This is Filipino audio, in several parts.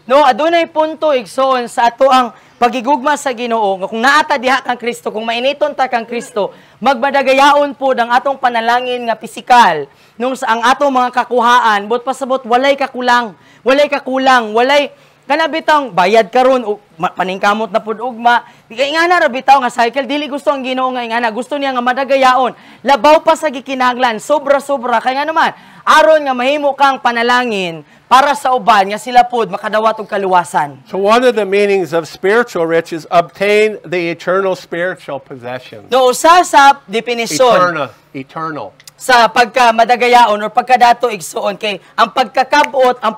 No, adunay punto igsoon sa ato ang pagigugma sa Ginoo nga kung naata diha kang Kristo, kung mainiton ta kang Kristo, magmadagayaon po ang atong panalangin nga pisikal nung sa ang atong mga kakuhaan, but pasabot walay kakulang, walay kanabitang bayad karon paningkamot na pud ugma. Ingana ra bitaw nga cycle dili gusto ang Ginoo nga ingana, gusto niya nga madagayaon. Labaw pa sa gikinahanglan, sobra-sobra kay nga naman aron nga mahimo kang panalangin para sa uban nga sila pod makadawat og kaluwasan. So one of the meanings of spiritual rich is obtain the eternal spiritual possession. No, usa sa definisyon Eternal. sa pagkamadagayaon o pagkadato igsuon kay ang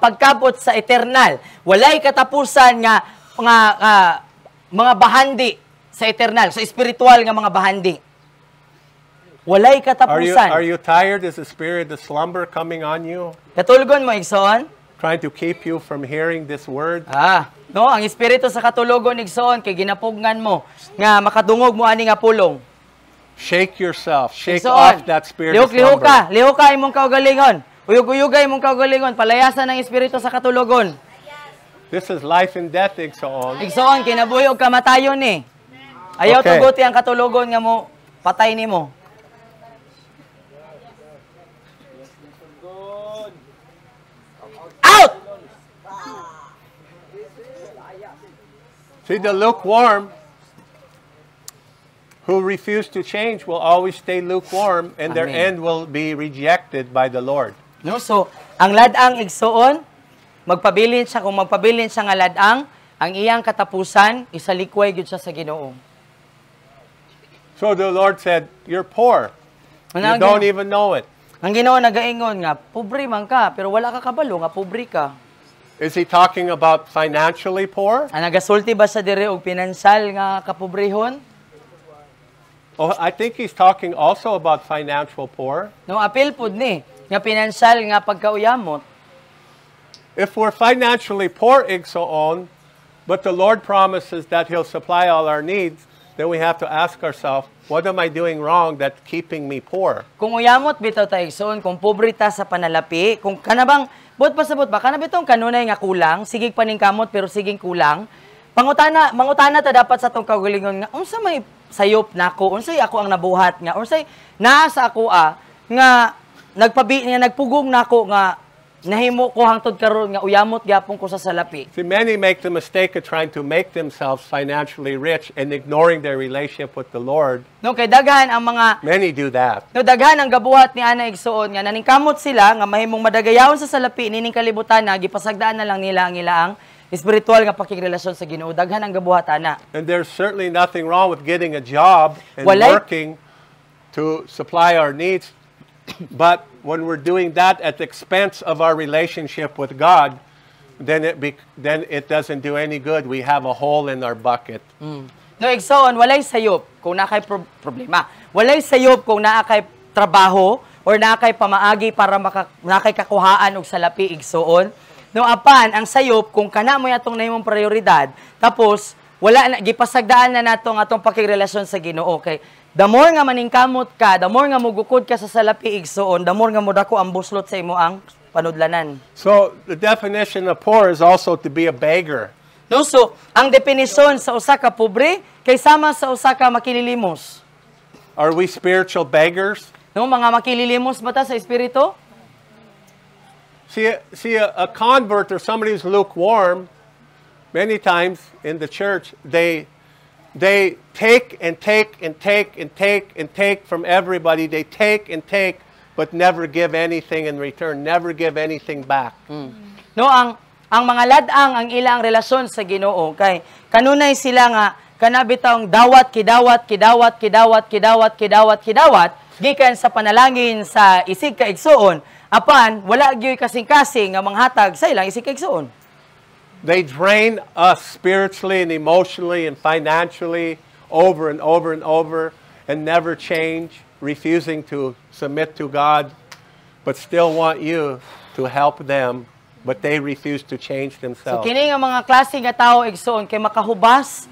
pagkabot sa eternal, walay katapusan nga mga bahandi sa eternal, sa spiritual nga mga bahandi. Walay katapusan. Are you tired? Is the spirit of slumber coming on you? Katulgon mo igsuon? Trying to keep you from hearing this word? No, ang espiritu sa katulugon igsuon kay ginapugngan mo nga makadungog mo ani nga pulong. Shake yourself. Shake off that spirit of slumber. Lihok ka imong kaugalingon. Uyog-uyogay imong kaugalingon. Palayasan ng espiritu sa katulugon. This is life and death, igsoon. Igsoon, kinabuhi og kamatayon ni. Ayaw tuguti ang katulugon nga mo patay nimo. Out! See, the lukewarm who refuse to change will always stay lukewarm, and their end will be rejected by the Lord. No, so ang ladang igsuon, magpabilin siya kung magpabilin siya nga ladang, ang iyang katapusan isalikway gyud siya sa Ginoo. So the Lord said, "You're poor. You don't even know it." Ang Ginoo nagaingon nga, pobre man ka, pero wala ka kabalo nga pobre ka. Is he talking about financially poor? Ang nagasulti ba sa dire og pinansal nga kapobrehon? Oh, I think he's talking also about financial poor. No, apil pud ni nga pinansal nga pagkauyamot. If we're financially poor, igsoon, but the Lord promises that He'll supply all our needs, then we have to ask ourselves, what am I doing wrong that's keeping me poor? Kung uyamot bitaw ta igsoon, kung pobre ta sa panalapi, kung kanabang bot pasabot ba kanabitong kanunay nga kulang, sigig paningkamot pero siging kulang, mangutana ta dapat sa tong kaugalingon nga unsa may sayop nako, unsay ako ang nabuhat nga, unsay naa sa ako nga nagpugong nako nga nahimo ko hangtod karon nga uyamot gyapon ko sa salapi. See, many make the mistake of trying to make themselves financially rich and ignoring their relationship with the Lord. No, kay daghan ang mga Many do that. no daghan ang gabuhat ni ana igsuon nga naningkamot sila nga mahimong madagayaon sa salapi nining kalibutan na gipasagdaan na lang nila ang ilaang espiritual nga pakigrelasyon sa Ginoo. Daghan ang gabuhat ana. And there's certainly nothing wrong with getting a job and working to supply our needs. But when we're doing that at the expense of our relationship with God, then it doesn't do any good. We have a hole in our bucket. No, igsoon, walay sayop kung nakay problema. Walay sayop kung nakay trabaho or nakay pamaagi para nakay kakuhaan og salapi igsoon. No, apan ang sayop kung kana mo yatong nahimong prioridad, tapos wala na gipasagdaan na natong atong pakigrelasyon sa Ginoo kay the more nga maningkamot ka, the more nga mugukod ka sa salapi igsoon, the more nga modako ang buslot sa imo ang panudlanan. So the definition of poor is also to be a beggar. No, so ang definisyon sa usa ka pobre kay sama sa usa ka makililimos. Are we spiritual beggars? No, mga makililimos ba ta sa espiritu? See a convert or somebody who's lukewarm, many times in the church, they take and take and take and take and take from everybody. They take and take, but never give anything in return. Never give anything back. No, ang mga ladang ang ilang relasyon sa Ginoo kay kanunay sila nga kanabitang dawat kidawat gikan sa panalangin sa isig ka igsuon apan wala gyud kasing-kasing nga manghatag sa ilang isig ka igsuon. They drain us spiritually and emotionally and financially over and over and over and never change, refusing to submit to God, but still want you to help them, but they refuse to change themselves. So kini nga mga klase nga tawo igsoon kay makahubas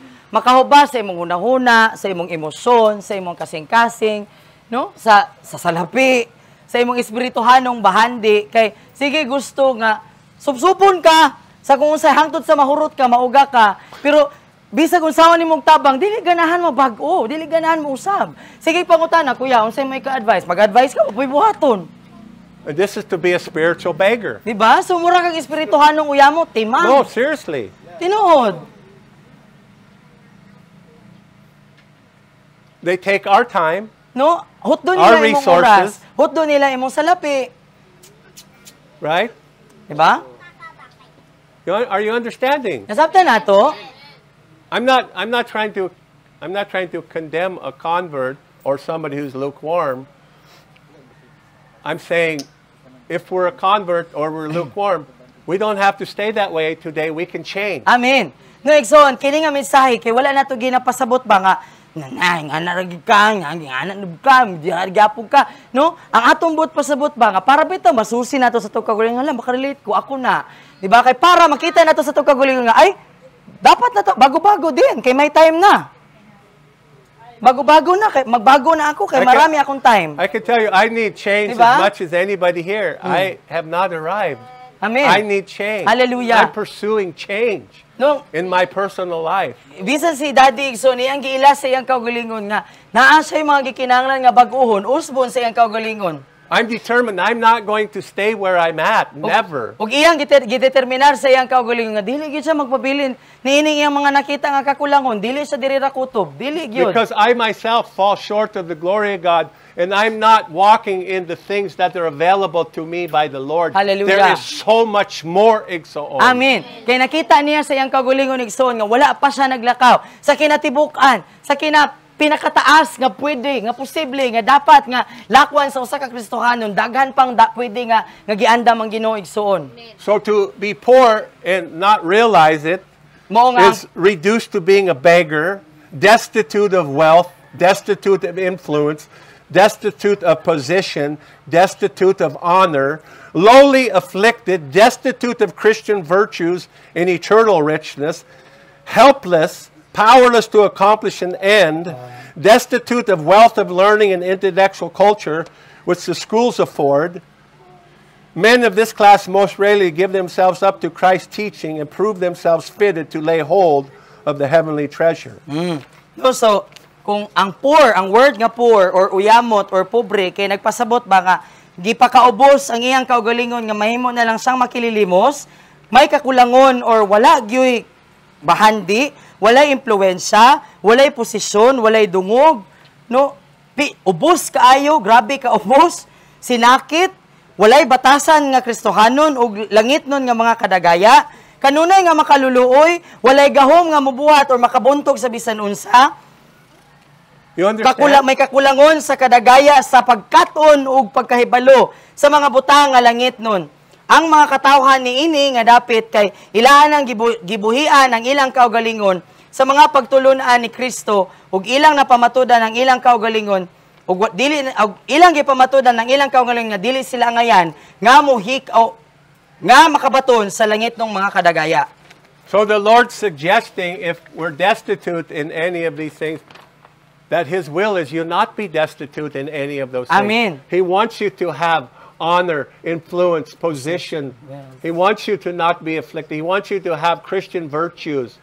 sa imong hunahuna, sa imong emosyon, sa imong kasing-kasing, no? Sa salapi, sa imong espirituhanong bahandi kay sige gusto nga subsupon ka Sa kung unsay hangtod sa mahurot ka, mauga ka, pero bisag unsaon nimong tabang, dili ganahan mabag-o, dili ganahan mo usab. Sige pangutana, kuya, unsay may ka-advise? Mag-advise ka, upoy buhaton. And this is to be a spiritual beggar. Di ba? So mura kang espirituhanong uyamo, timang. No, seriously. Tinuod. They take our time. No, hutdo Our nila imong resources. oras. Hutdo nila imong salapi. Right? Di ba? Are you understanding? Nasabtan nato? I'm not trying to condemn a convert or somebody who's lukewarm. I'm saying if we're a convert or we're lukewarm, we don't have to stay that way today. We can change. Amen. No, Exxon, kini nga mensahe kay wala na to ginapasabot ba nga nanay nga naragig ka, nga nanub ka, gyapog ka, no? Ang atong buot pasabot ba nga para bitaw masusi nato sa tong kagalingon, hala makarelate ko ako na. Di ba? Kay para makita nato sa tong kagalingon nga ay dapat na to bago-bago din kay may time na. Bago-bago na kay magbago na ako kay marami akong time. I can tell you I need change Diba? as much as anybody here. I have not arrived. Amen. I need change. Hallelujah. I'm pursuing change No, in my personal life. bisan si Daddy Igsoon, iyang giila sa iyang kaugalingon nga, naa siya yung mga gikinahanglan nga bag-uhon, usbon sa iyang kaugalingon. I'm determined. I'm not going to stay where I'm at. Never. Ug iyang gideterminar sa iyang kaugalingon nga, dili gyud siya magpabilin, niining iyang mga nakita nga kakulangon, dili siya diri ra kutob, dili gyud. Because I myself fall short of the glory of God, and I'm not walking in the things that are available to me by the Lord. Hallelujah. There is so much more, Igsoon. Amen. Kay nakita niya sa iyang kaugalingon Igsoon nga wala pa siya naglakaw sa kinatibukan, sa pinakataas nga pwede, nga posible, nga dapat nga lakwan sa usa ka Kristohanon, daghan pang pwede nga giandam ang Ginoo Igsoon. So to be poor and not realize it Mao nga is reduced to being a beggar, destitute of wealth, destitute of influence, destitute of position, destitute of honor, lowly afflicted, destitute of Christian virtues and eternal richness, helpless, powerless to accomplish an end, destitute of wealth of learning and intellectual culture, which the schools afford. Men of this class most rarely give themselves up to Christ's teaching and prove themselves fitted to lay hold of the heavenly treasure. No, so, kung ang poor, ang word nga poor, or uyamot, or pobre, kay nagpasabot ba nga, gipakaubos ang iyang kaugalingon nga mahimo na lang siyang makililimos, may kakulangon, or wala gyoy bahandi, walay impluwensya, walay posisyon, walay dungog, no? Ubos kaayo, grabe ka ubos, sinakit, walay batasan nga Kristohanon, ug langit nun nga mga kadagaya, kanunay nga makaluluoy, walay gahom nga mubuhat or makabuntog sa bisan unsa, You understand? may kakulangon sa kadagaya sa pagkaton ug pagkahibalo sa mga butang nga langit nun. Ang mga katawhan niini nga dapit kay ilaan ang gibuhian ang ilang kaugalingon sa mga pagtulunan ni Kristo ug ilang napamatudan ang ilang kaugalingon ug ilang gipamatudan ang ilang kaugalingon nga dili sila ngayan nga muhik-aw nga makabaton sa langit ng mga kadagaya. So the Lord's suggesting if we're destitute in any of these things, that His will is you not be destitute in any of those things. Amen. He wants you to have honor, influence, position. He wants you to not be afflicted. He wants you to have Christian virtues.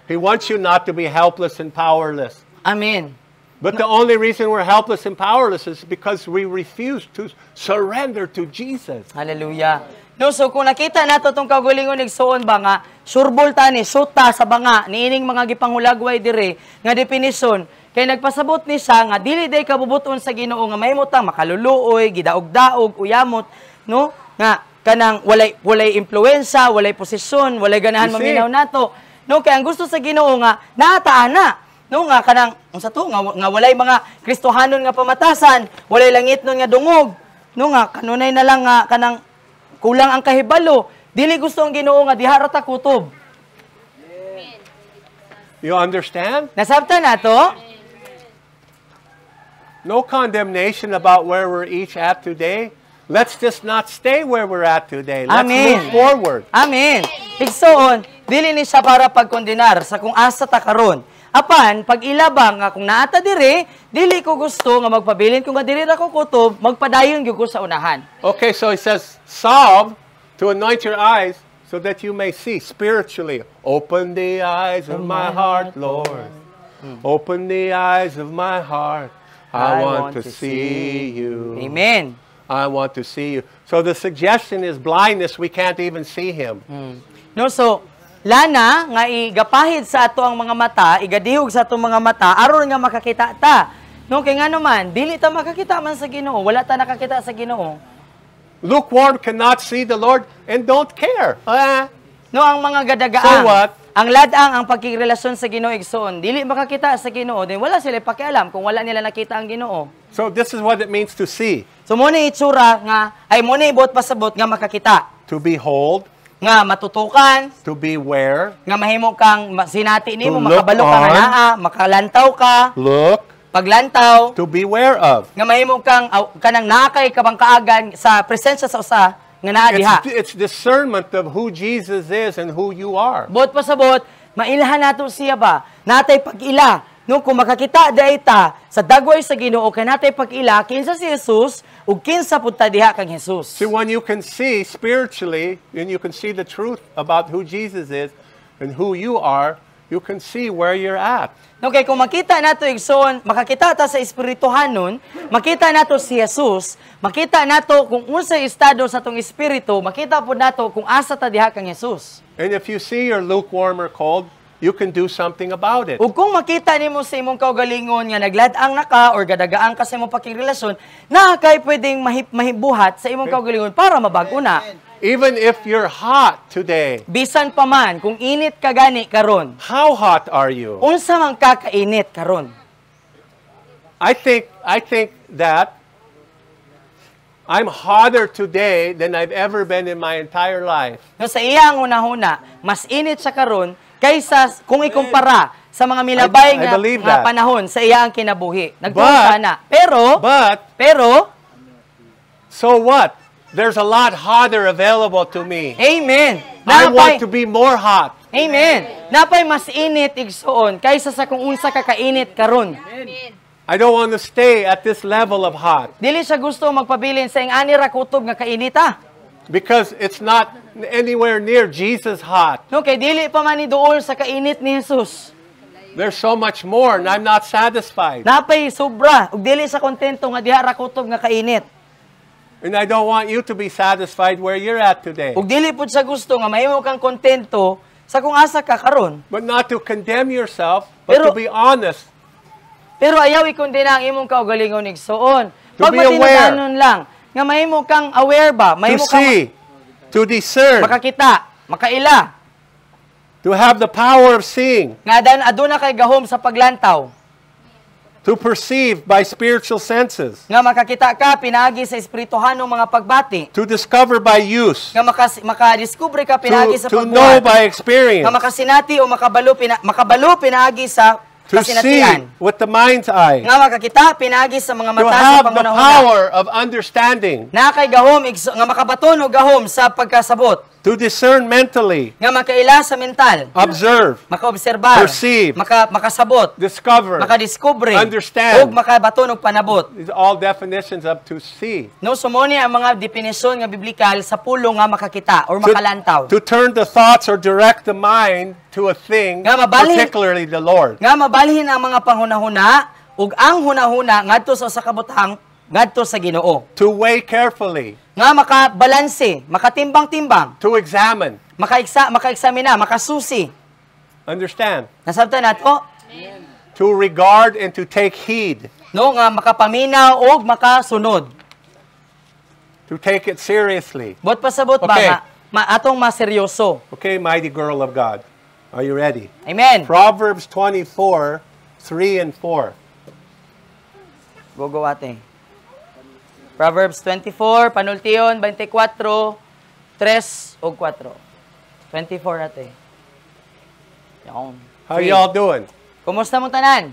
He wants you not to be helpless and powerless. Amen. But the only reason we're helpless and powerless is because we refuse to surrender to Jesus. Hallelujah. No, so kung nakita nato tong kaugalingon Igsoon ba nga surbol tani suta sa banga niining mga gipangulagway dire nga definisyon kay nagpasabot ni siya nga dili day kabubuton sa Ginoo nga mahimutang makaluluoy, gidaog-daog, uyamot, no? Nga kanang walay impluwensya, walay posisyon, walay ganahan You see? maminaw nato. No, kay ang gusto sa Ginoo nga naataan na. No nga kanang unsa to nga walay mga Kristohanon nga pamatasan, walay langit nun nga dungog. No nga kanunay na lang nga kanang kulang ang kahibalo. Dili gusto ang Ginoo nga diha ra ta kutob. You understand? Nasabtan nato? No condemnation about where we're each at today. Let's just not stay where we're at today. Let's Amen. move forward. Amen. Igsoon, dili ni siya para pagkondenar sa kung asa ta karon. Apan, pag ilabang nga kung naata dire, dili ko gusto nga magpabilin kung nga dili ra ko kutob, magpadayon gyud ko sa unahan. Okay, so he says, salve to anoint your eyes so that you may see spiritually. Open the eyes of my heart, Lord. Open the eyes of my heart. I want to see you. Amen. I want to see you. So the suggestion is blindness. We can't even see Him. No, so, lana, nga igapahid sa ato ang mga mata, igadihog sa ato mga mata, aron nga makakita ta. No, kay nga naman, dili ta makakita man sa Ginoo. Wala ta nakakita sa Ginoo. Lukewarm cannot see the Lord and don't care. No, ang mga gadagaang, So what? ang ladang ang pagkirelasyon sa Ginoo igsoon, dili makakita sa Ginoo, then wala sila pakialam kung wala nila nakita ang Ginoo. So this is what it means to see. So mo ni itsura nga ay mo ni ibot pasabot nga makakita, To behold, nga matutukan, to beware, nga mahimo kang sinati nimo, To look makabalo ka nga on. naa, makalantaw ka, look, paglantaw, to beware of. nga mahimo kang kanang nakay kabang kaagan sa presensya sa usa nga naa diha. It's discernment of who Jesus is and who you are. Bot pasabot, mailhan nato siya ba? Natay pag-ila. No, kung makakita dayta sa dagway sa Ginoo kay natay pag-ila kinsa si Jesus ug kinsa pud ta diha kang Jesus. See, when you can see spiritually, and you can see the truth about who Jesus is and who you are, you can see where you're at. No, kay kung makita nato igsoon, makakita ta sa espirituhanon, makita nato si Jesus, makita nato kung unsay estado sa tong espiritu, makita pud nato kung asa ta diha kang Jesus. And if you see you're lukewarm or cold, you can do something about it. Ug kung makita nimo sa imong kaugalingon nga naglad-ang naka or gadagaang ka sa imong pakingrelasyon, na kay pwedeng mahibuhat sa imong kaugalingon para mabag-o na. Even if you're hot today, Bisan pa man kung init ka gani karon, how hot are you? unsa man ka kainit karon? I think that I'm hotter today than I've ever been in my entire life. No, sa iyang una-huna, mas init sa karon kaysa kung ikumpara sa mga milabay I believe nga that. panahon sa iyang kinabuhi. Nagtuon na. Pero, So what? There's a lot hotter available to me. amen. I want to be more hot. Amen. Napay mas init igsoon kaysa sa kung unsa ka kainit karon. I don't want to stay at this level of hot Dili siya gusto magpabilin sa ing ani ra kutob nga kainita. because it's not anywhere near Jesus hot. No, kay dili pa man ni duol sa kainit ni Jesus. There's so much more and I'm not satisfied. Napay sobra ug dili sa kontento nga diha ra kutob nga kainit. And I don't want you to be satisfied where you're at today. Ug dili pud sa gusto nga mahimo kang kontento sa kung asa ka karon. But not to condemn yourself, but Pero- to be honest. Pero ayaw ikundina ang imong kaugalingon igsoon. To be aware. Pagmatinanon lang nga mahimo kang aware ba, To mahimo kang see, to discern, makakita, makaila. to have the power of seeing, Nga aduna kay gahom sa paglantaw. to perceive by spiritual senses, Nga makakita ka pinagi sa espirituhanong mga pagbati. to discover by use, Nga makadiskubre ka pinagi sa to know pagbuhat. by experience, Nga makasinati o makabalo pinagi sa to see kasinatian. with the mind's eye, Nga makakita pinagi sa mga to mata sa have the pangunahuna. power of understanding, Na kay gahom nga makabaton o gahom sa pagkasabot. to discern mentally, Nga makaila sa mental, observe, makaobserbar, Perceive. makasabot, discover. makadiskubre, Understand. ug makabaton og panabot. These are all definitions of to see. No, sumuni ang mga definisyon nga biblikal sa pulong nga makakita or makalantaw. To turn the thoughts or direct the mind to a thing, Nga mabalhin- particularly the Lord. Nga mabalhin ang mga panghunahuna ug ang hunahuna ngadto sa kabutang ngadto sa Ginoo. To weigh carefully, Nga makabalanse, makatimbang-timbang, to examine. makaeksamina, makasusi. Understand? Nasabtan nato? To regard and to take heed. No, nga makapaminaw og makasunod. To take it seriously. Bot pasabot Okay. ba nga atong maseryoso. Okay, mighty girl of God. Are you ready? Amen. Proverbs 24, 3 and 4. Gogo ate. Proverbs 24, panultiyon, 24, 3 o 4. 24 ate. Yan. How y'all doing? Kumusta mo tanan?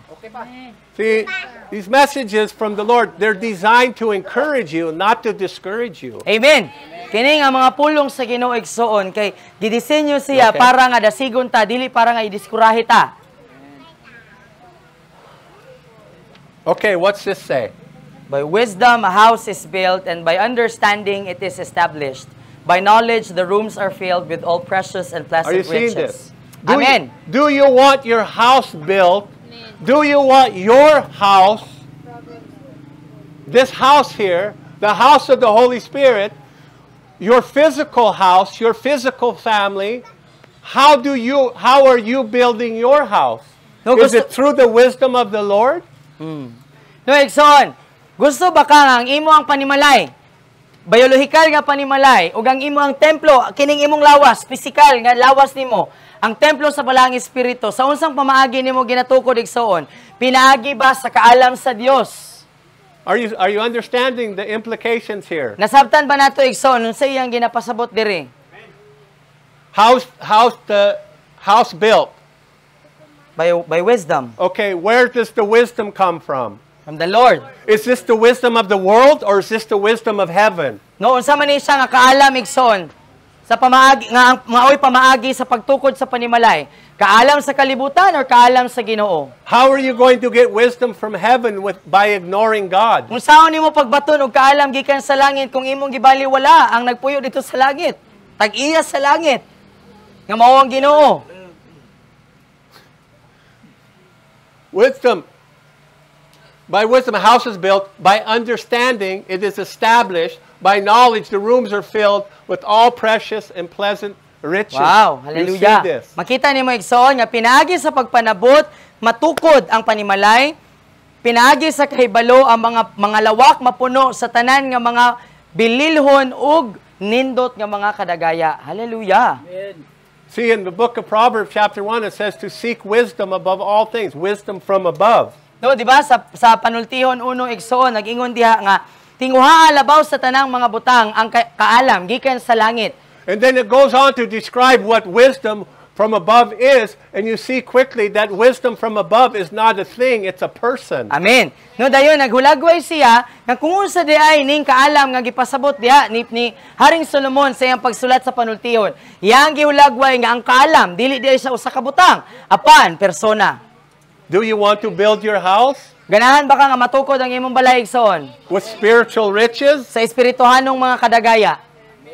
See, these messages from the Lord, they're designed to encourage you, not to discourage you. Amen. Kini nga mga pulong sa Ginoo igsoon kay gidisenyo siya Okay. para nga dasigon ta, dili para nga idiskurahe ta. Okay, what's this say? By wisdom a house is built, and by understanding it is established. By knowledge, the rooms are filled with all precious and Are you pleasant seeing riches. this? Amen. Do you want your house built? Do you want your house, this house here, the house of the Holy Spirit, your physical house, your physical family, how are you building your house? No, Is gusto- it through the wisdom of the Lord? No, Exxon, gusto ba ka ang imo ang panimalay? Biological nga panimalay, ug ang imo ang templo, kining imong lawas, physical nga lawas nimo, ang templo sa balang espiritu, sa unsang pamaagi nimo ginatukod igsoon, pinaagi ba sa kaalam sa Dios? Are you understanding the implications here? Nasabtan ba nato igsoon unsa iyang ginapasabot diri? How's the house built? By wisdom Okay, where does the wisdom come from? from the Lord. Is this the wisdom of the world or is this the wisdom of heaven? No, unsa man ni siya nga kaalam igsoon sa pamaagi nga ang maoy pamaagi sa pagtukod sa panimalay, kaalam sa kalibutan or kaalam sa Ginoo? How are you going to get wisdom from heaven by ignoring God? Kung saan nimo pagbaton og kaalam gikan sa langit kung imong gibaliwala ang nagpuyo dito sa langit, tag-iya sa langit nga mao ang Ginoo. Wisdom. By wisdom, a house is built. By understanding, it is established. By knowledge, the rooms are filled with all precious and pleasant riches. Wow, You see hallelujah. this? Makita nimo igsoon nga pinaagi sa pagpanabot, matukod ang panimalay, pinaagi sa kahibalo ang mga lawak mapuno sa tanan nga mga bililhon ug nindot nga mga kadagaya. Hallelujah. See, in the book of Proverbs, chapter 1, it says to seek wisdom above all things. Wisdom from above. No, di ba sa panultihon uno igsoon nag-ingon diha nga tinguhaa labaw sa tanang mga butang ang kaalam gikan sa langit. And then it goes on to describe what wisdom from above is, and you see quickly that wisdom from above is not a thing, it's a person. Amen. No dayon naghulagway siya nga kung unsa di ay ning kaalam nga gipasabot diha ni Haring Solomon sa iyang pagsulat sa panultihon. Iyang gihulagway nga ang kaalam dili di siya usa ka butang, apan persona. Do you want to build your house Ganahan ba ka nga matukod ang imong balay igsoon with spiritual riches? sa espirituhanong mga kadagaya?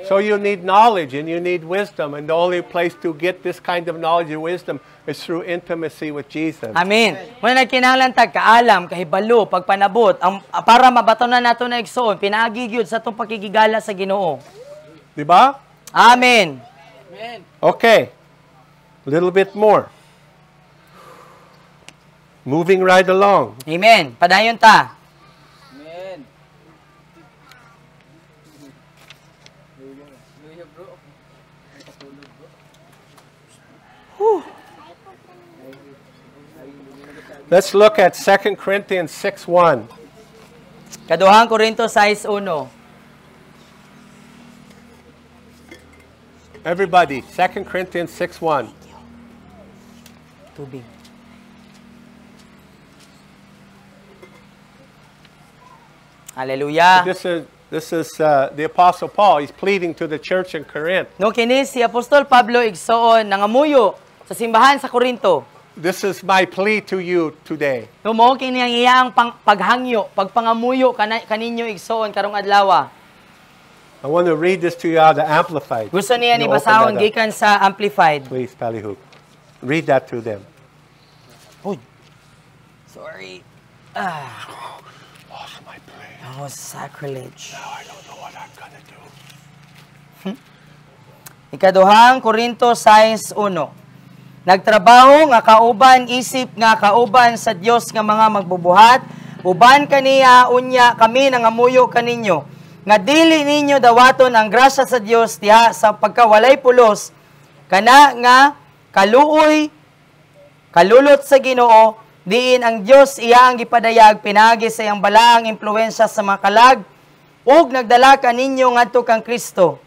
So you need knowledge and you need wisdom, and the only place to get this kind of knowledge and wisdom is through intimacy with Jesus. Amen. Muna nagkinahanglan tag kaalam, kahibalo, pagpanabot, para mabatonan nato na igsoon, pinaagi gyud sa atong pakigigala sa Ginoo. Diba? Amen. Okay. A little bit more. Moving right along. Amen. Padayon ta. Amen. Let's look at 2 Corinthians 6:1. Kaduhang Korinto 6:1. Everybody, 2 Corinthians 6:1. Tubig. Hallelujah. This is the Apostle Paul. He's pleading to the church in Corinth. No kini si Apostol Pablo igsoon nangamuyo sa simbahan sa Korinto. This is my plea to you today. No mo kini ang iyang paghangyo, pagpangamuyo kaninyo igsoon karong adlaw. I want to read this to you out of the Amplified. Gusto niya ni You open basahon that up. gikan sa Amplified. Please, Palihook. Read that to them. Uy. Sorry. Lost my place. That was sacrilege. Now I don't know what I'm gonna do. Ikaduhang Korinto 6:1. Nagtrabaho nga kauban isip nga kauban sa Dios nga mga magbubuhat, uban kaniya unya kami nangamuyo kaninyo. Nga dili ninyo dawaton ang grasya sa Dios diha sa pagkawalay pulos, kana nga kaluoy, kalulot sa Ginoo, diin ang Dios iya ang gipadayag pinagi sa iyang balaang impluwensya sa mga kalag, ug nagdala kaninyo ngadto kang Kristo.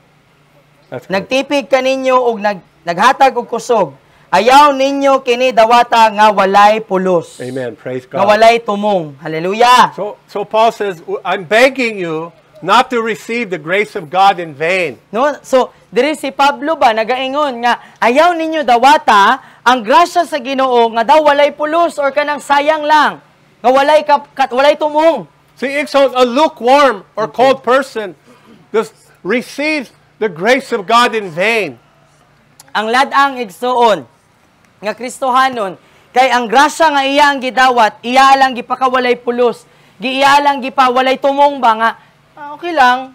That's good. Nagtipig kaninyo ug naghatag og kusog. Ayaw ninyo kini dawata nga walay pulos. Amen. Praise Nga God. walay tumong. Hallelujah. So Paul says, I'm begging you not to receive the grace of God in vain. No? So, diri si Pablo ba nagaingon nga ayaw ninyo dawata ang grasya sa Ginoo nga daw walay pulos or kanang sayang lang. Nga walay tumong. See, a lukewarm or cold person just receives the grace of God in vain. Ang ladang igsuon nga Kristohanon kay ang grasya nga iya ang gidawat, iya lang gipakawalay pulos, iya lang gipawalay tumong ba nga okay lang,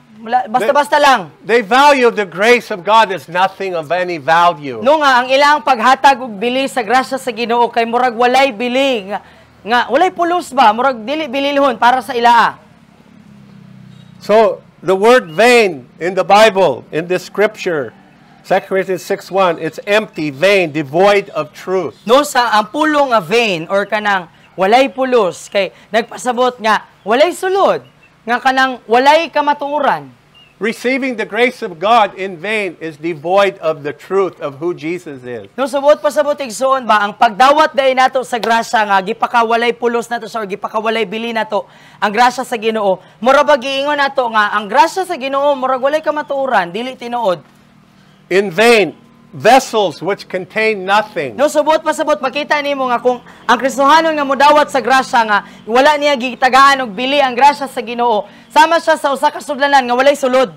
basta-basta lang. They value the grace of God as nothing of any value. No nga ang ilang paghatag og bili sa grasya sa Ginoo kay murag walay bili nga walay pulos ba, murag dili bililhon para sa ilaa. So, the word vain in the Bible, in this scripture, 2 Corinthians 6:1, it's empty, vain, devoid of truth. No sa ang pulong nga vain or kanang walay pulos kay nagpasabot nga walay sulod nga kanang walay kamatuoran. Receiving the grace of God in vain is devoid of the truth of who Jesus is. No subot pasabot igsoon ba ang pagdawat day nato sa grasya nga gipakawalay pulos nato sa or gipakawalay bili nato ang grasya sa Ginoo mura ba giingon nato nga ang grasya sa Ginoo murag walay kamatuoran dili tinuod. In vain, vessels which contain nothing. No subot pasabot makita nimo nga kung ang Kristohanon nga modawat sa grasya nga wala niya gitagaan og bili ang grasya sa Ginoo sama siya sa usa ka sudlanan nga walay sulod.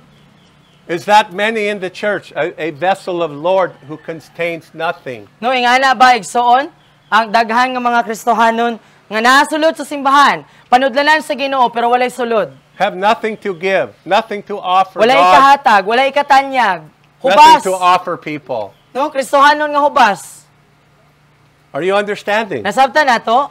Is that many in the church, a vessel of Lord who contains nothing? No ingana ba igsoon ang daghan nga mga Kristohanon nga nasulod sa simbahan panudlanan sa Ginoo pero walay sulod. Have nothing to give, nothing to offer Walay God, kahatag, walay katanyag. nothing Hubas. to offer people. No, Kristohanon nga hubas. Are you understanding? Nasabtan nato?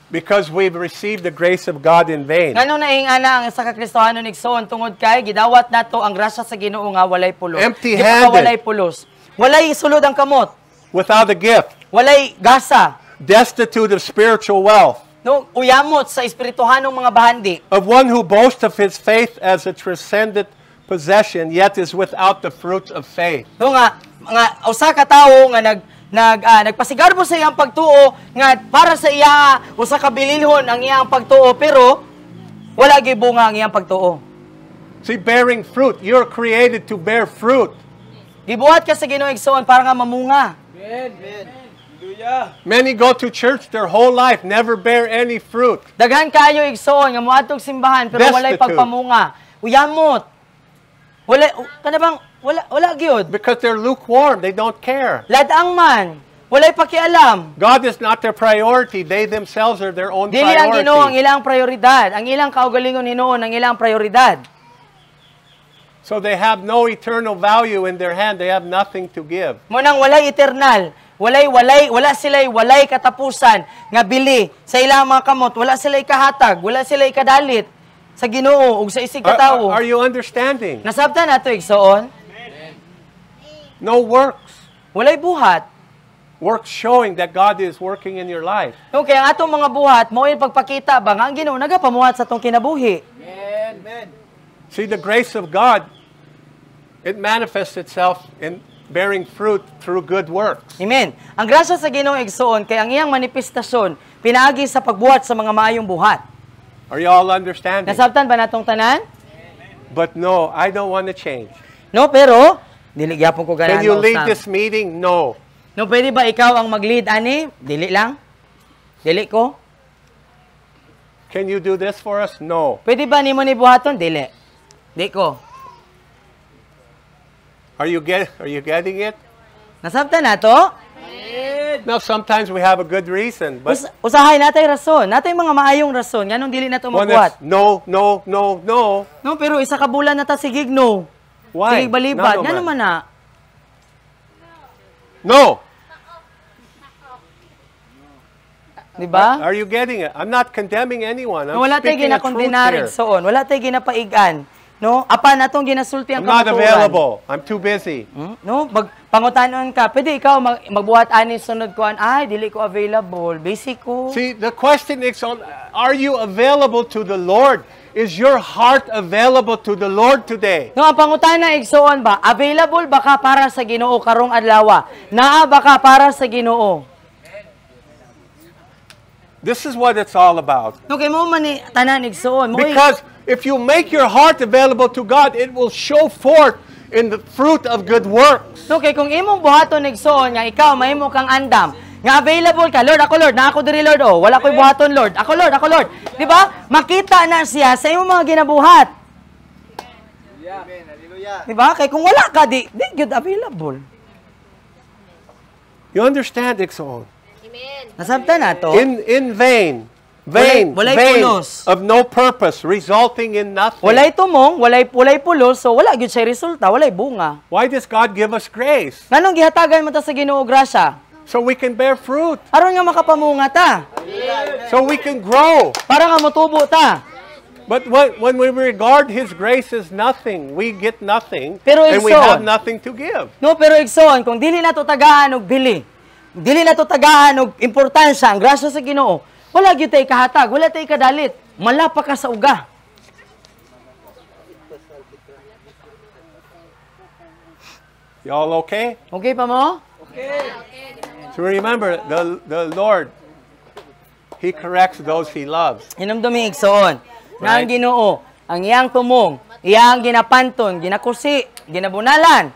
Because we've received the grace of God in vain. Nganong naingana ang isa ka Kristohanon igsoon tungod kay gidawat nato ang grasya sa Ginoo nga walay pulos. Empty-handed. Walay pulos. Walay sulod ang kamot. Without a gift. Walay gasa. Destitute of spiritual wealth. No, uyamot sa espirituhanong mga bahandi. Of one who boasts of his faith as a transcendent possession, yet is without the fruits of faith. No nga usa ka tawo nga nagpasigarbo sa iyang pagtuo nga para sa iya usa ka bililhon ang iyang pagtuo pero wala gyud bunga ang iyang pagtuo. See, bearing fruit. You're created to bear fruit. Gibuhat ka sa Ginoo igsoon para nga mamunga. Many go to church their whole life, never bear any fruit. Daghan kayo igsoon nga moadtog simbahan pero walay Destitute. pagpamunga. Uyamot. Wala gyud. Because they're lukewarm. They don't care. Ladang man. Walay pakialam. God is not their priority. They themselves are their own Dili ang Ginoo ang priority. ilang prioridad. Ang ilang kaugalingon hinuon ang ilang prioridad. So they have no eternal value in their hand. They have nothing to give. Munang walay eternal. Wala sila'y walay katapusan nga bili sa ilang mga kamot. Wala sila'y kahatag. Wala sila'y kadalit sa Ginoo ug sa isig katawo. Are you understanding? Nasabtan nato igsoon. No works. Walay buhat. Works showing that God is working in your life. Okay, ang atong mga buhat, mao yung pagpakita ba nga ang Ginoo nagapamuhat sa atong kinabuhi. See, the grace of God, it manifests itself in bearing fruit through good works. Amen. Ang grasya sa Ginoo igsoon kay ang iyang manifestasyon pinaagi sa pagbuhat sa mga maayong buhat. Are you all understanding? Nasabtan ba natong tanan? But no, I don't want to change. No, pero dili gyapon ko ganahan. Can you lead mausab. this meeting? No. No, pwede ba ikaw ang mag-lead ani? Dili lang. Dili ko. Can you do this for us? No. Pwede ba nimo ni buhaton? Dili. Di ko. Are you getting it? Nasabtan nato? Now, sometimes we have a good reason, but Usahay natay rason. Natay mga maayong rason nganong dili nato one magbuhat. that's no. No, pero isa ka bulan na ta sigig no. Why? Sigig balibad. No, Nga naman na. No. Di ba? Are you getting it? I'm not condemning anyone. I'm Wala tay speaking a truth ginakondenarig here. soon. Wala tay ginapaigan. No? Apa natong ginasulti ang I'm not kamaturan. available. I'm too busy. No? Pangutanon ka. Pwede ikaw magbuhat ani sunod ko. Ay, dili ko available. Basic ko. See, the question is, are you available to the Lord? Is your heart available to the Lord today? No, ang pangutana igsoon ba? Available ba ka para sa Ginoo karong adlaw? Naa ba ka para sa Ginoo? This is what it's all about. No, kay mo man ni tanan igsoon. Because if you make your heart available to God, it will show forth in the fruit of good works. No, kay kung imong buhaton igsoon nga ikaw mahimo kang andam, nga available ka, Lord, na ako diri Lord, oh, wala ko'y buhaton Lord, ako Lord. Di ba? Makita na siya sa imong mga ginabuhat. Diba? Kaya kung wala ka, di good available. You understand, Iksoon? Nasabta na to. In vain, Walay vain pulos. of no purpose, resulting in nothing. Walay tumong, walay pulos, so wala gyud siya resulta, walay bunga. Why does God give us grace? Nganong gihatagan mo ta sa Ginoo grasya? So we can bear fruit, Aron nga makapamunga ta. so we can grow. Para nga motubo ta. But when we regard His grace as nothing, we get nothing, Pero and we Iksoon, have nothing to give. No, pero igsoon, kung dili na to tagaan og bili, dili na to tagaan og importansya ang grasya sa Ginoo, wala gyud tay kahatag, wala tay kadalit. Malapa ka sa uga. Y'all okay? Okay pa mo? So remember, the Lord, He corrects those He loves. Hinumdumi igsoon. Nga ang Right. Ginoo, ang iyang tumong, iyang ginapanton, ginakusi, ginabunalan,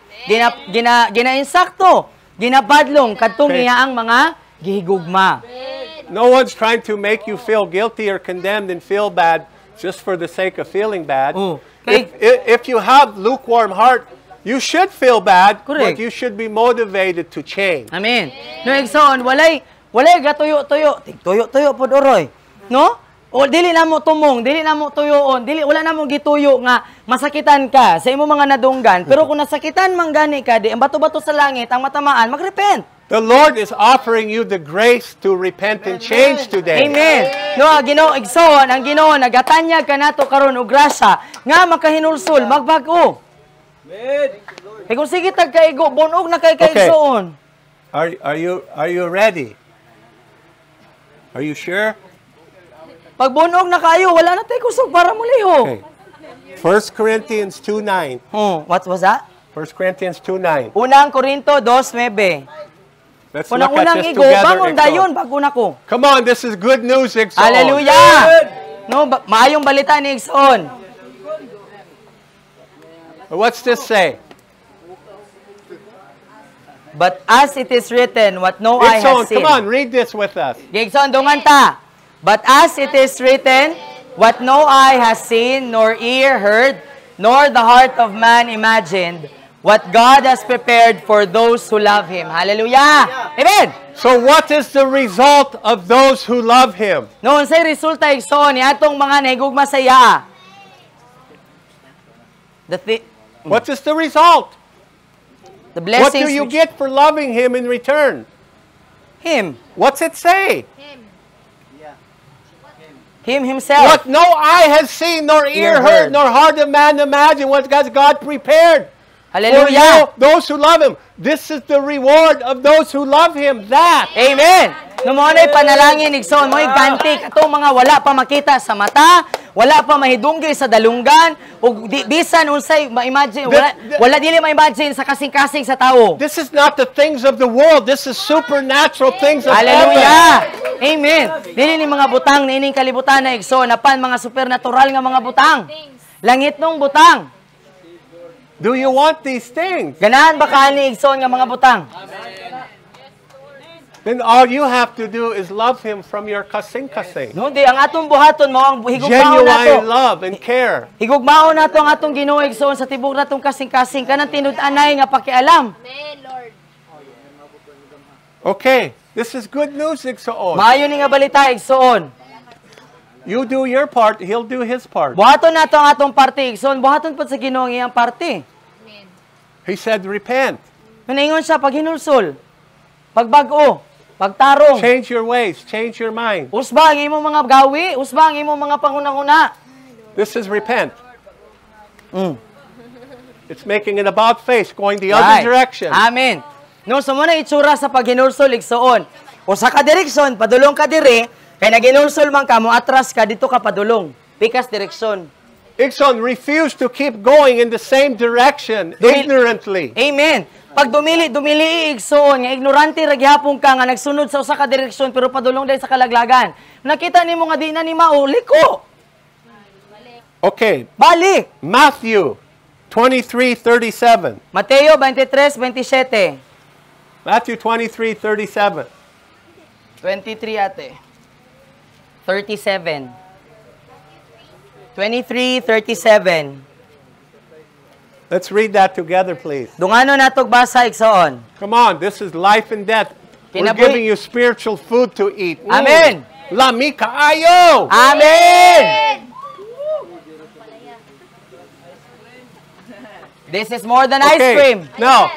ginainsakto, ginabadlong kadtong Okay. iyaang mga gihigugma. No one's trying to make you feel guilty or condemned and feel bad just for the sake of feeling bad. Oh, If you have lukewarm heart, you should feel bad, Correct. but you should be motivated to change. Amen. No igsoon, walay gatuyo-tuyo, tigtuyo-tuyo pod oroy. No? O dili na mo tumong, dili na mo tuyoon, wala na mo gituyo nga masakitan ka sa imo mga nadunggan. Pero kung nasakitan man gani ka, di ang bato-bato sa langit ang matamaan, magrepent. The Lord is offering you the grace to repent and change today. Amen. No, Ginoo igsoon, ang Ginoo nagatanyag kanato karon og grasya nga makahinulsol, magbag-o. Amen. E kung sige tag kaigo, bunog na kay igsoon. Are you ready? Are you sure? Pag bunog na kayo, wala na tayo kusog para muliho. Okay. 1 Corinthians 2:9. What was that? 1 Corinthians 2:9. Unang Korinto 2:9. Let's look at Unang-unang this igo, together. bangon Exo. dayon, bago na ko. Come on, this is good news, Exo. Hallelujah! No, maayong balita ni Igsoon. What's this say? But as it is written, what no eye Exo, has seen. come on, read this with us. Igsoon, dungan ta. But as it is written, what no eye has seen, nor ear heard, nor the heart of man imagined, what God has prepared for those who love Him. Hallelujah! Amen! So what is the result of those who love Him? Noon say resulta Igsoon, ni atong mga nahigugma sa iya. What is the result? The What blessings do you which- get for loving Him in return? Him. What's it say? Him Himself. What no eye has seen, nor ear heard, nor heart of man imagined, what has God prepared for Hallelujah. you, those who love Him. This is the reward of those who love Him. That. Amen. Numonay panalangin Igsoon mo ganti katong mga wala pa makita sa mata, wala pa mahidunggi sa dalunggan, ug bisan unsay ma-imagine, wala dili ma-imagine sa kasing-kasing sa tao. This is not the things of the world. This is supernatural things of heaven. Hallelujah. Amen. Dili ni mga butang na ining kalibutan na Igsoon, apan mga supernatural nga mga butang. Langit nung butang. Do you want these things? Ganahan ba kaani Igsoon nga mga butang? Then all you have to do is love Him from your kasing-kasing. No, di ang atong buhaton mo ang higugmaon nato. Genuine love and care. Higugmaon nato ang atong Ginoo Igsoon sa tibok natong kasing-kasing kanang tinud-anay nga pakialam. Amen, Lord. Okay, this is good news, Igsoon. Maayo ni nga balita Igsoon. You do your part, He'll do His part. Buhaton nato ang atong parte Igsoon, buhaton pud sa Ginoo ang iyang parte. Amen. He said, repent. Maningon siya paghinulsol, pagbag-o, pagtarong. Change your ways. Change your mind. Usba ang imong mga gawi, usba ang imong mga panguna-una. This is repent. Mm. It's making an about face, going the other direction. Amen. No, sa muna itsura sa paghinulsol Igsoon. O sa kadireksyon, padulong ka dire, kay naginulsol man ka mo atras ka dito ka padulong. Pikas direksyon. Igsoon, refuse to keep going in the same direction ignorantly. Amen. Pag dumili Igsoon, nga ignorante ra gihapon ka nga nagsunod sa usa ka direksyon pero padulong dahil sa kalaglagan. Nakita nimo nga di na ni mao, liko. Okay, Balik. Matthew 23:37. Mateo 23:27. Matthew 23:37. 23 ate. 37. 23:37. Let's read that together, please. Dungano natog basa igsoon. Come on, this is life and death. We're Kinabuhi- giving you spiritual food to eat. Amen. Lami kaayo! Amen. This is more than ice cream. Now,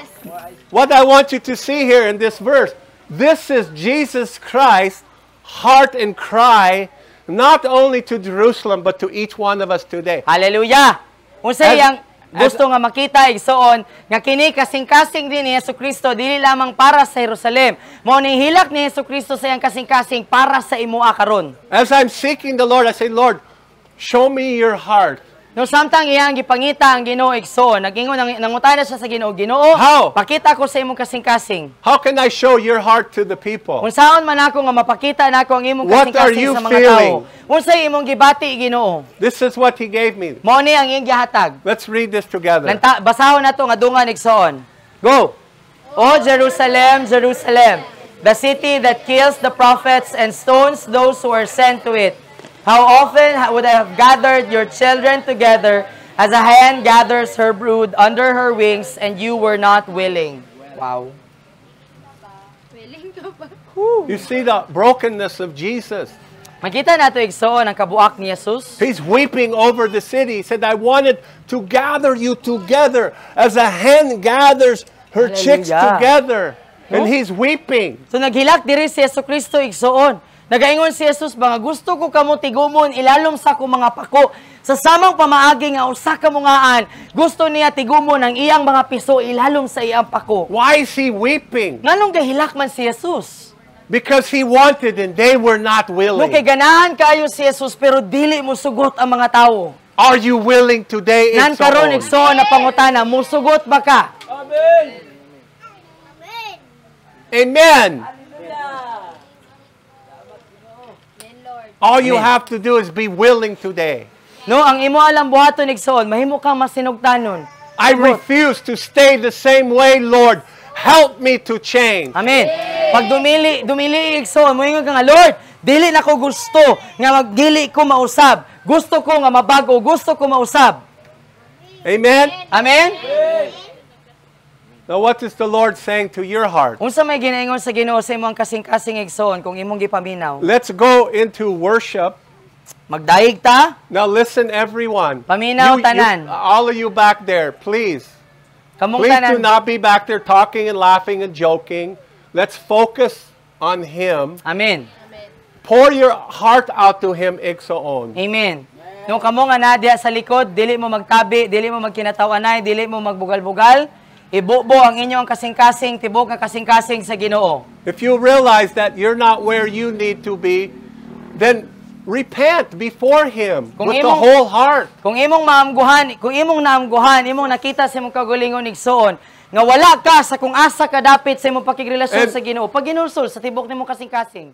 what I want you to see here in this verse, this is Jesus Christ's heart and cry, not only to Jerusalem, but to each one of us today. Hallelujah. Unsa As- iyang gusto nga makita igsoon nga kini kasing-kasing din ni Hesukristo dili lamang para sa Jerusalem. Mao ni hilak ni Hesukristo sa iyang kasing-kasing para sa imuha karon. As I'm seeking the Lord, I say, Lord, show me your heart. No samtang iyang gipangita ang Ginoo igsoon, nagingon nangutana siya sa Ginoo, Ginoo, How? pakita ko sa imong kasing-kasing. How can I show your heart to the people? Unsaon man ako nga mapakita nako ang imong What are kasing-kasing you sa mga feeling? tawo. Unsay imong gibati Ginoo? This is what He gave me. Mao ni ang iyang gihatag. Let's read this together. Basahon nato nga dungan igsoon. Go. O Jerusalem, Jerusalem, the city that kills the prophets and stones those who are sent to it. How often would I have gathered your children together as a hen gathers her brood under her wings, and you were not willing. Wow. You see the brokenness of Jesus. Makita nato igsoon ang kabuak ni Jesus. He's weeping over the city. He said, I wanted to gather you together as a hen gathers her chicks Hallelujah. together. And No? he's weeping. So naghilak diri si Jesucristo igsoon. Nagaingon si Jesus, mga gusto ko kamo tigumon ilalom sa ko mga pako. Sa samang pamaagi nga usa ka mungaan, gusto niya tigumon ang iyang mga piso ilalom sa iyang pako. Why is he weeping? Nganong gahilak man si Jesus? Because he wanted and they were not No willing. kay ganahan kaayo si Jesus pero dili mo sugot ang mga tawo. Are you willing today? Nan It's so karon on. igsoon na pangutana, musugot ba ka? Amen. All you Amen. have to do is be willing today. No, ang imo alam buhaton igsoon, mahimo kang masinugtanon. I refuse to stay the same way, Lord. Help me to change. Amen. Pag dumili igsoon, moingon ka nga, Lord, dili na ko gusto nga magdili ko mausab. Gusto ko nga mabago, gusto ko mausab. Amen? Amen. Now what is the Lord saying to your heart? Unsa may ginaingon sa Ginoo sa imong kasing-kasing igsoon kung imong gipaminaw? Let's go into worship. Magdaig ta, Now listen, everyone. Paminaw, tanan. All of you back there, please. kamong Please do tanan. not be back there talking and laughing and joking. Let's focus on Him. Amen. Pour your heart out to Him, Iksoon. Amen. No kamo nga nadya sa likod, dili mo magtabi, dili mo magkinataw-anay, dili mo magbugal-bugal. Ibubo ang inyong kasing-kasing, tibok nga kasing-kasing sa Ginoo. If you realize that you're not where you need to be, then repent before Him Kung with the imong- whole heart. Kung imong naamguhan, imong nakita sa imong kaugalingon igsoon, nga wala ka sa kung asa ka dapit sa imong pakigrelasyon And- sa Ginoo, pagginulsol sa tibok nimong kasing-kasing.